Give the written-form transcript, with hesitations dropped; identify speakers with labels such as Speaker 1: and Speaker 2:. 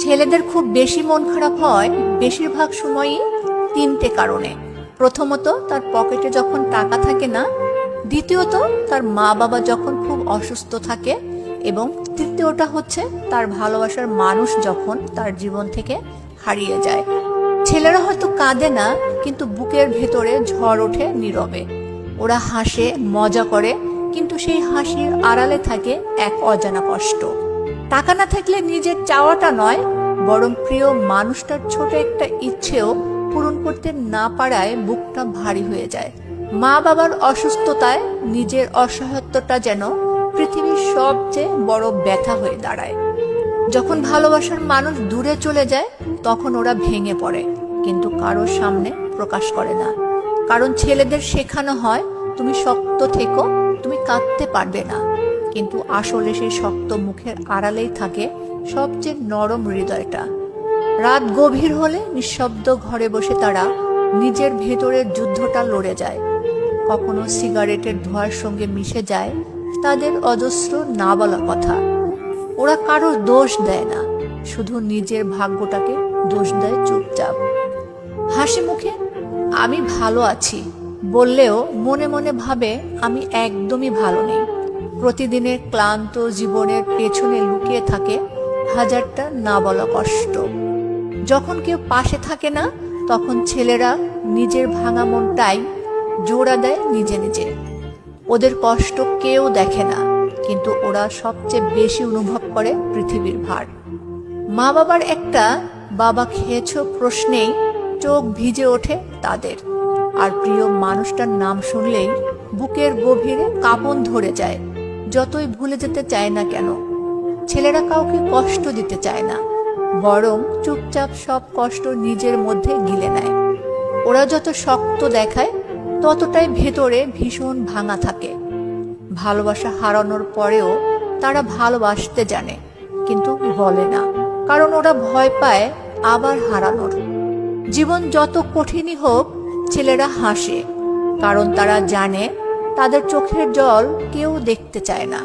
Speaker 1: ছেলেদের খুব বেশি মন খারাপ হয় বেশিরভাগ সময়ই তিনটে কারণে। প্রথমত, তার পকেটে যখন টাকা থাকে না। দ্বিতীয়ত, তার মা বাবা যখন খুব অসুস্থ থাকে। এবং তৃতীয়টা হচ্ছে তার ভালোবাসার মানুষ যখন তার জীবন থেকে হারিয়ে যায়। ছেলেরা হয়তো কাঁদে না, কিন্তু বুকের ভেতরে ঝড় ওঠে নীরবে। ওরা হাসে, মজা করে, কিন্তু সেই হাসির আড়ালে থাকে এক অজানা কষ্ট। টাকা না থাকলে নিজের চাওয়াটা নয়, বরং প্রিয় মানুষটার ছোট একটা ইচ্ছেও পূরণ করতে না পারায় বুকটা ভারী হয়ে যায়। মা বাবার অসুস্থতায় নিজের অসহায়ত্বটা যেন পৃথিবীর সবচেয়ে বড় ব্যথা হয়ে দাঁড়ায়। যখন ভালোবাসার মানুষ দূরে চলে যায়, তখন ওরা ভেঙে পড়ে, কিন্তু কারোর সামনে প্রকাশ করে না। কারণ ছেলেদের শেখানো হয়, তুমি শক্ত থেকো, তুমি কাঁদতে পারবে না। কিন্তু আসলে সেই শক্ত মুখের আড়ালেই থাকে সবচেয়ে নরম হৃদয়টা। রাত গভীর হলে নিঃশব্দ ঘরে বসে তারা নিজের ভেতরের যুদ্ধটা লড়ে যায়। কখনো সিগারেটের ধোঁয়ার সঙ্গে মিশে যায় তাদের অজস্র না বলা কথা। ওরা কারোর দোষ দেয় না, শুধু নিজের ভাগ্যটাকে দোষ দেয় চুপচাপ। হাসি মুখে আমি ভালো আছি বললেও মনে মনে ভাবে আমি একদমই ভালো নেই। প্রতিদিনের ক্লান্ত জীবনের পেছনে লুকিয়ে থাকে হাজারটা না বলা কষ্ট। যখন কেউ পাশে থাকে না, তখন ছেলেরা নিজের ভাঙা মনটাই জোড়া দেয় নিজে নিজে। ওদের কষ্ট কেউ দেখে না, কিন্তু ওরা সবচেয়ে বেশি অনুভব করে পৃথিবীর ভার। মা বাবার একটা বাবা খেয়েছো প্রশ্নেই চোখ ভিজে ওঠে তাদের। আর প্রিয় মানুষটার নাম শুনলেই বুকের গভীরে কাঁপন ধরে যায়, যতই ভুলে যেতে চায় না কেন। ছেলেরা কাউকে কষ্ট দিতে চায় না, বরং চুপচাপ সব কষ্ট নিজের মধ্যে গিলে নেয়। ওরা যত শক্ত দেখায়, ততটাই ভেতরে ভীষণ ভাঙা থাকে। ভালোবাসা হারানোর পরেও তারা ভালোবাসতে জানে, কিন্তু বলে না, কারণ ওরা ভয় পায় আবার হারানোর। জীবন যত কঠিনই হোক, ছেলেরা হাসে, কারণ তারা জানে তাদের চোখের জল কেউ দেখতে চায় না।